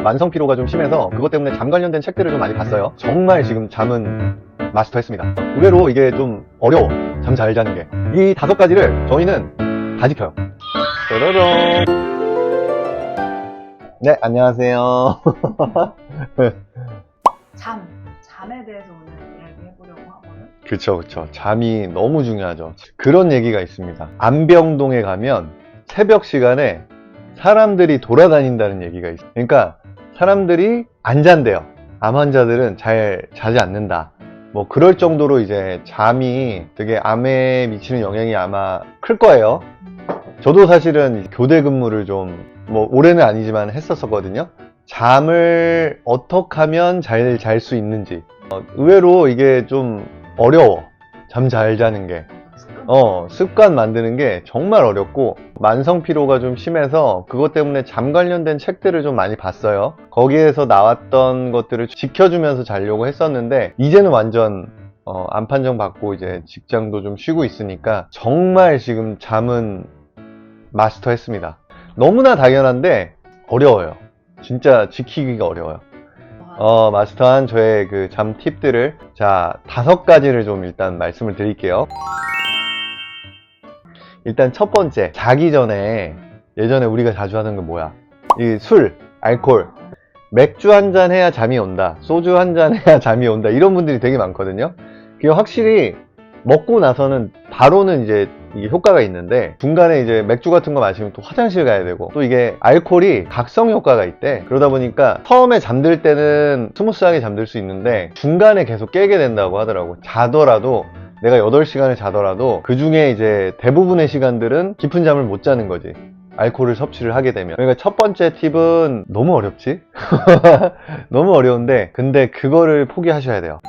만성 피로가 좀 심해서 그것 때문에 잠 관련된 책들을 좀 많이 봤어요. 정말 지금 잠은 마스터했습니다. 의외로 이게 좀 어려워. 잠 잘 자는 게. 이 5가지를 저희는 다 지켜요. 뾰로롱. 네, 안녕하세요. 잠에 대해서 오늘 이야기해보려고 하거든요. 그쵸. 잠이 너무 중요하죠. 그런 얘기가 있습니다. 안병동에 가면 새벽 시간에 사람들이 돌아다닌다는 얘기가 있어요. 그러니까 사람들이 안 잔대요. 암 환자들은 잘 자지 않는다. 뭐 그럴 정도로 이제 잠이 되게 암에 미치는 영향이 아마 클 거예요. 저도 사실은 교대 근무를 좀 뭐 올해는 아니지만 했었거든요. 잠을 어떻게 하면 잘 잘 수 있는지. 의외로 이게 좀 어려워. 잠 잘 자는 게. 습관 만드는 게 정말 어렵고, 만성 피로가 좀 심해서 그것 때문에 잠 관련된 책들을 좀 많이 봤어요. 거기에서 나왔던 것들을 지켜주면서 자려고 했었는데, 이제는 완전 암 판정 받고 이제 직장도 좀 쉬고 있으니까 정말 지금 잠은 마스터했습니다. 너무나 당연한데 어려워요. 진짜 지키기가 어려워요. 마스터한 저의 그 잠 팁들을, 자, 5가지를 좀 일단 말씀을 드릴게요. 일단 첫 번째, 자기 전에 예전에 우리가 자주 하는 건 뭐야? 이 술, 알코올. 맥주 한 잔 해야 잠이 온다. 소주 한 잔 해야 잠이 온다. 이런 분들이 되게 많거든요. 그게 확실히 먹고 나서는 바로는 이제 이게 효과가 있는데, 중간에 이제 맥주 같은 거 마시면 또 화장실 가야 되고, 또 이게 알코올이 각성 효과가 있대. 그러다 보니까 처음에 잠들 때는 스무스하게 잠들 수 있는데 중간에 계속 깨게 된다고 하더라고. 자더라도, 내가 8시간을 자더라도 그 중에 이제 대부분의 시간들은 깊은 잠을 못 자는 거지. 알코올을 섭취를 하게 되면. 그러니까 첫 번째 팁은, 너무 어렵지? 너무 어려운데, 근데 그거를 포기하셔야 돼요.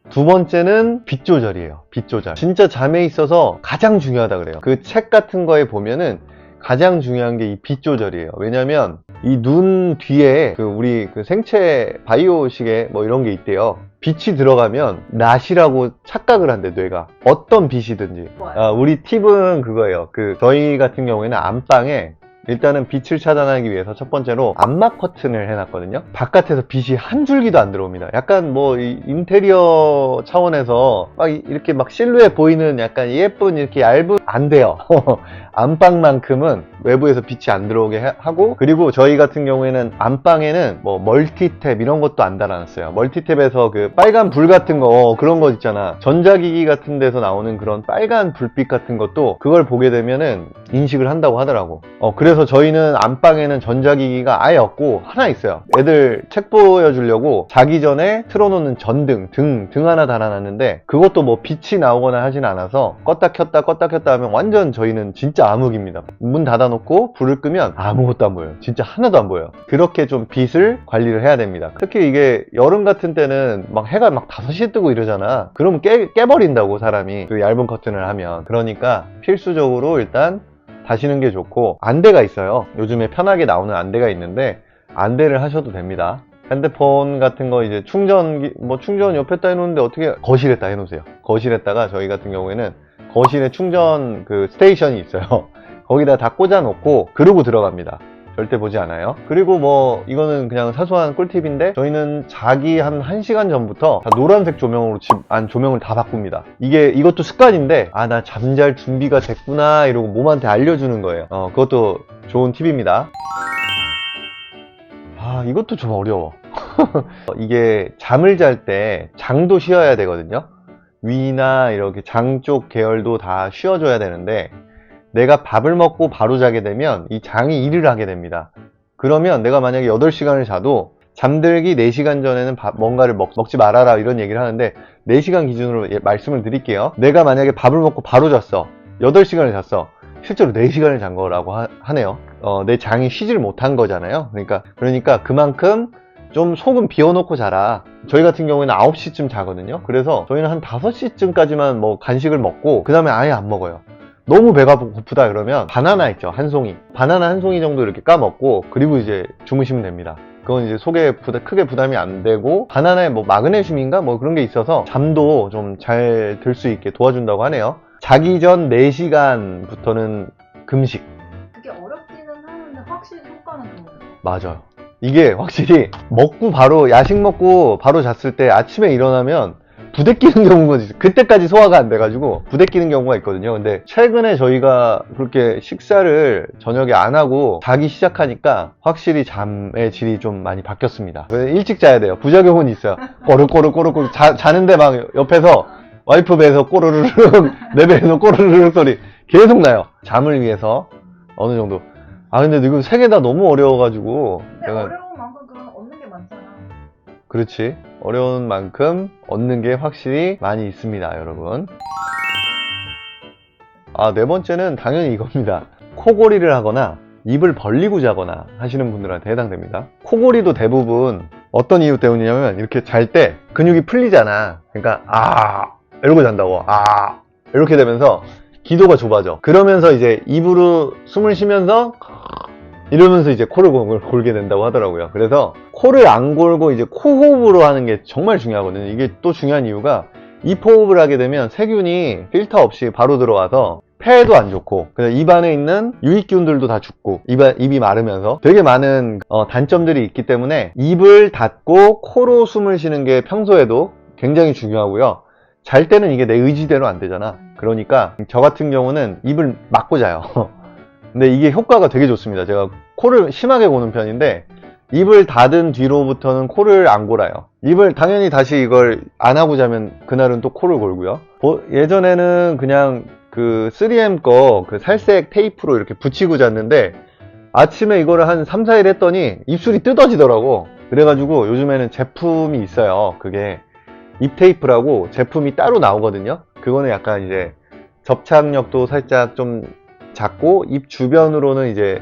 두 번째는 빛 조절이에요. 빛 조절. 진짜 잠에 있어서 가장 중요하다 그래요. 그 책 같은 거에 보면은 가장 중요한 게 이 빛 조절이에요. 왜냐면 이 눈 뒤에 우리 생체 바이오식에 뭐 이런 게 있대요. 빛이 들어가면 낫이라고 착각을 한대, 뇌가. 어떤 빛이든지. 우리 팁은 그거예요. 저희 같은 경우에는 안방에 일단은 빛을 차단하기 위해서 첫 번째로 암막 커튼을 해놨거든요. 바깥에서 빛이 한 줄기도 안 들어옵니다. 약간 뭐 인테리어 차원에서 막 이렇게 막 실루엣 보이는 약간 예쁜 이렇게 얇은, 안 돼요. 안방만큼은 외부에서 빛이 안 들어오게 하고, 그리고 저희 같은 경우에는 안방에는 뭐 멀티탭 이런 것도 안 달아놨어요. 멀티탭에서 그 빨간 불 같은 거, 그런 거 있잖아. 전자기기 같은 데서 나오는 그런 빨간 불빛 같은 것도 그걸 보게 되면은 인식을 한다고 하더라고. 그래서 저희는 안방에는 전자기기가 아예 없고 하나 있어요. 애들 책 보여주려고 자기 전에 틀어놓는 전등, 등 하나 달아놨는데, 그것도 뭐 빛이 나오거나 하진 않아서 껐다 켰다 하면 완전 저희는 진짜 암흑입니다. 문 닫아놓고 불을 끄면 아무것도 안 보여요. 진짜 하나도 안 보여요. 그렇게 좀 빛을 관리를 해야 됩니다. 특히 이게 여름 같은 때는 막 해가 막 5시에 뜨고 이러잖아. 그러면 깨버린다고, 사람이. 그 얇은 커튼을 하면. 그러니까 필수적으로 일단 다시는 게 좋고, 안대가 있어요. 요즘에 편하게 나오는 안대가 있는데 안대를 하셔도 됩니다. 핸드폰 같은 거 이제 충전 옆에다 해놓는데 어떻게, 거실에다 해놓으세요. 거실에다가, 저희 같은 경우에는 거실에 충전 스테이션이 있어요. 거기다 다 꽂아 놓고 그러고 들어갑니다. 절대 보지 않아요. 그리고 뭐 이거는 그냥 사소한 꿀팁인데, 저희는 자기 한 1시간 전부터 다 노란색 조명으로 집 안 조명을 다 바꿉니다. 이것도 습관인데, 나 잠잘 준비가 됐구나 이러고 몸한테 알려주는 거예요. 그것도 좋은 팁입니다. 이것도 좀 어려워. 이게 잠을 잘 때 장도 쉬어야 되거든요. 위나 이렇게 장 쪽 계열도 다 쉬어줘야 되는데, 내가 밥을 먹고 바로 자게 되면 이 장이 일을 하게 됩니다. 그러면 내가 만약에 8시간을 자도 잠들기 4시간 전에는 뭔가를 먹지 말아라 이런 얘기를 하는데, 4시간 기준으로 말씀을 드릴게요. 내가 만약에 밥을 먹고 바로 잤어. 8시간을 잤어. 실제로 4시간을 잔 거라고 하네요. 내 장이 쉬지를 못한 거잖아요. 그러니까 그만큼 좀 속은 비워놓고 자라. 저희 같은 경우에는 9시쯤 자거든요. 그래서 저희는 한 5시쯤까지만 뭐 간식을 먹고 그 다음에 아예 안 먹어요. 너무 배가 고프다 그러면 바나나 있죠, 한 송이. 바나나 한 송이 정도 이렇게 까먹고, 그리고 이제 주무시면 됩니다. 그건 이제 속에 크게 부담이 안 되고, 바나나에 뭐 마그네슘인가 뭐 그런 게 있어서 잠도 좀 잘 들 수 있게 도와준다고 하네요. 자기 전 4시간부터는 금식. 그게 어렵기는 하는데 확실히 효과는 좋아요. 맞아요. 이게 확실히 먹고 바로 야식 먹고 바로 잤을 때 아침에 일어나면 부대끼는 경우가 있어요. 그때까지 소화가 안 돼가지고 부대끼는 경우가 있거든요. 근데 최근에 저희가 그렇게 식사를 저녁에 안 하고 자기 시작하니까 확실히 잠의 질이 좀 많이 바뀌었습니다. 일찍 자야 돼요. 부작용은 있어요. 꼬르꼬르꼬르꼬르 자는데 막 옆에서 와이프 배에서 꼬르르륵 내 배에서 꼬르르륵 소리 계속 나요. 잠을 위해서 어느 정도. 아 근데 이거 세 개 다 너무 어려워가지고 근데 내가 어려운 만큼 그럼 얻는 게 많잖아. 그렇지. 어려운 만큼 얻는 게 확실히 많이 있습니다, 여러분. 아, 네 번째는 당연히 이겁니다. 코골이를 하거나 입을 벌리고 자거나 하시는 분들한테 해당됩니다. 코골이도 대부분 어떤 이유 때문이냐면 이렇게 잘 때 근육이 풀리잖아. 그러니까 이러고 잔다고. 이렇게 되면서 기도가 좁아져. 그러면서 이제 입으로 숨을 쉬면서 이러면서 이제 코를 골게 된다고 하더라고요. 그래서 코를 안 골고 이제 코호흡으로 하는 게 정말 중요하거든요. 이게 또 중요한 이유가 입호흡을 하게 되면 세균이 필터 없이 바로 들어와서 폐에도 안 좋고 입 안에 있는 유익균들도 다 죽고 입이 마르면서 되게 많은 단점들이 있기 때문에 입을 닫고 코로 숨을 쉬는 게 평소에도 굉장히 중요하고요. 잘 때는 이게 내 의지대로 안 되잖아. 그러니까 저 같은 경우는 입을 막고 자요. 근데 이게 효과가 되게 좋습니다. 제가 코를 심하게 고는 편인데 입을 닫은 뒤로부터는 코를 안 골아요. 입을 당연히 다시 이걸 안 하고 자면 그날은 또 코를 골고요. 예전에는 그냥 그 3M 거 그 살색 테이프로 이렇게 붙이고 잤는데 아침에 이거를 한 3, 4일 했더니 입술이 뜯어지더라고. 그래가지고 요즘에는 제품이 있어요. 그게 입 테이프라고 제품이 따로 나오거든요. 그거는 약간 이제 접착력도 살짝 좀 작고 입 주변으로는 이제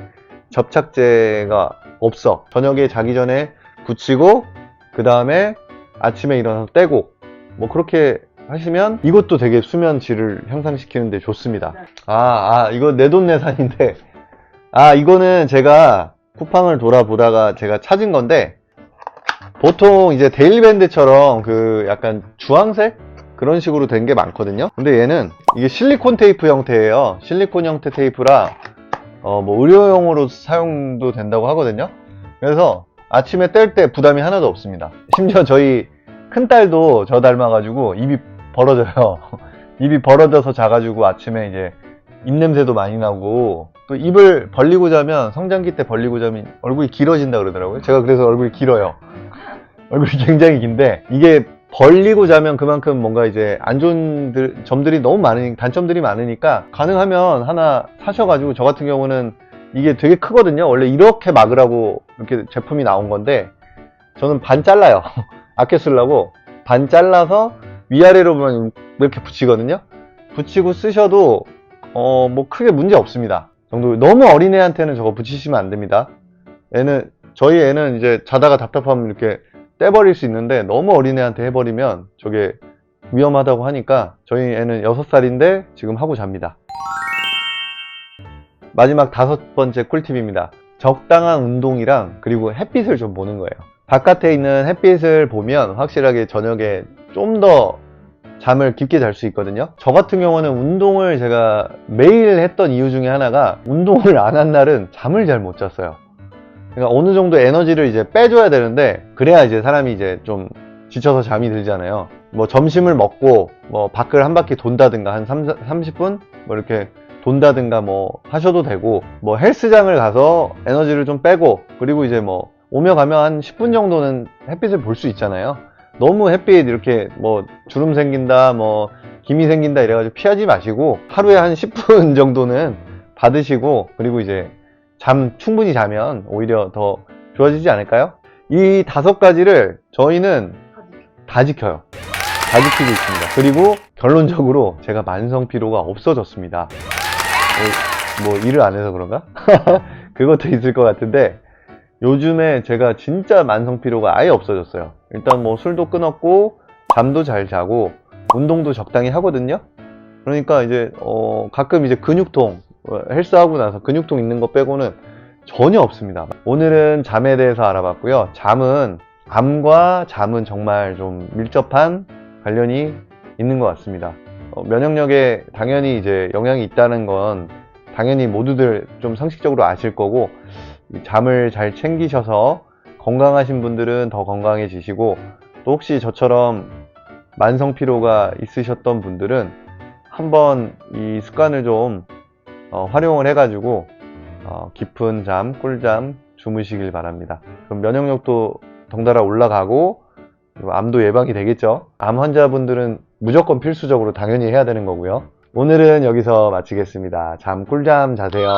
접착제가 없어. 저녁에 자기 전에 붙이고 그 다음에 아침에 일어나서 떼고 뭐 그렇게 하시면 이것도 되게 수면 질을 향상시키는데 좋습니다. 이거 내돈내산인데 이거는 제가 쿠팡을 돌아보다가 제가 찾은 건데 보통 이제 데일밴드처럼 그 약간 주황색 그런 식으로 된 게 많거든요. 근데 얘는 이게 실리콘 테이프 형태예요. 실리콘 형태 테이프라 뭐 의료용으로 사용도 된다고 하거든요. 그래서 아침에 뗄 때 부담이 하나도 없습니다. 심지어 저희 큰딸도 저 닮아가지고 입이 벌어져요. 입이 벌어져서 자가지고 아침에 이제 입냄새도 많이 나고 또 입을 벌리고 자면 성장기 때 벌리고 자면 얼굴이 길어진다 그러더라고요. 제가 그래서 얼굴이 길어요. 얼굴이 굉장히 긴데 이게 벌리고 자면 그만큼 뭔가 이제 안 좋은 점들이 너무 많으니까 단점들이 많으니까 가능하면 하나 사셔가지고 저 같은 경우는 이게 되게 크거든요. 원래 이렇게 막으라고 이렇게 제품이 나온 건데 저는 반 잘라요. 아껴 쓰려고 반 잘라서 위아래로만 이렇게 붙이거든요. 붙이고 쓰셔도 뭐 크게 문제 없습니다. 정도. 너무 어린애한테는 저거 붙이시면 안 됩니다. 저희 애는 이제 자다가 답답하면 이렇게 떼버릴 수 있는데 너무 어린애한테 해버리면 저게 위험하다고 하니까 저희 애는 6살인데 지금 하고 잡니다. 마지막 5번째 꿀팁입니다. 적당한 운동이랑 그리고 햇빛을 좀 보는 거예요. 바깥에 있는 햇빛을 보면 확실하게 저녁에 좀 더 잠을 깊게 잘 수 있거든요. 저 같은 경우는 운동을 제가 매일 했던 이유 중에 하나가 운동을 안 한 날은 잠을 잘 못 잤어요. 그러니까 어느 정도 에너지를 이제 빼줘야 되는데 그래야 이제 사람이 이제 좀 지쳐서 잠이 들잖아요. 뭐 점심을 먹고 뭐 밖을 한 바퀴 돈다든가 한 30분 뭐 이렇게 돈다든가 뭐 하셔도 되고 뭐 헬스장을 가서 에너지를 좀 빼고 그리고 이제 뭐 오며 가며 한 10분 정도는 햇빛을 볼 수 있잖아요. 너무 햇빛 이렇게 뭐 주름 생긴다 뭐 기미 생긴다 이래가지고 피하지 마시고 하루에 한 10분 정도는 받으시고 그리고 이제 잠 충분히 자면 오히려 더 좋아지지 않을까요? 이 5가지를 저희는 다 지켜요. 다 지키고 있습니다. 그리고 결론적으로 제가 만성 피로가 없어졌습니다. 뭐 일을 안 해서 그런가? 그것도 있을 것 같은데 요즘에 제가 진짜 만성 피로가 아예 없어졌어요. 일단 뭐 술도 끊었고 잠도 잘 자고 운동도 적당히 하거든요. 그러니까 이제 가끔 이제 근육통 헬스하고 나서 근육통 있는 거 빼고는 전혀 없습니다. 오늘은 잠에 대해서 알아봤고요. 암과 잠은 정말 좀 밀접한 관련이 있는 것 같습니다. 면역력에 당연히 이제 영향이 있다는 건 당연히 모두들 좀 상식적으로 아실 거고, 이 잠을 잘 챙기셔서 건강하신 분들은 더 건강해지시고, 또 혹시 저처럼 만성 피로가 있으셨던 분들은 한번 이 습관을 좀 활용을 해가지고 깊은 잠, 꿀잠 주무시길 바랍니다. 그럼 면역력도 덩달아 올라가고 그리고 암도 예방이 되겠죠. 암 환자분들은 무조건 필수적으로 당연히 해야 되는 거고요. 오늘은 여기서 마치겠습니다. 잠 꿀잠 자세요.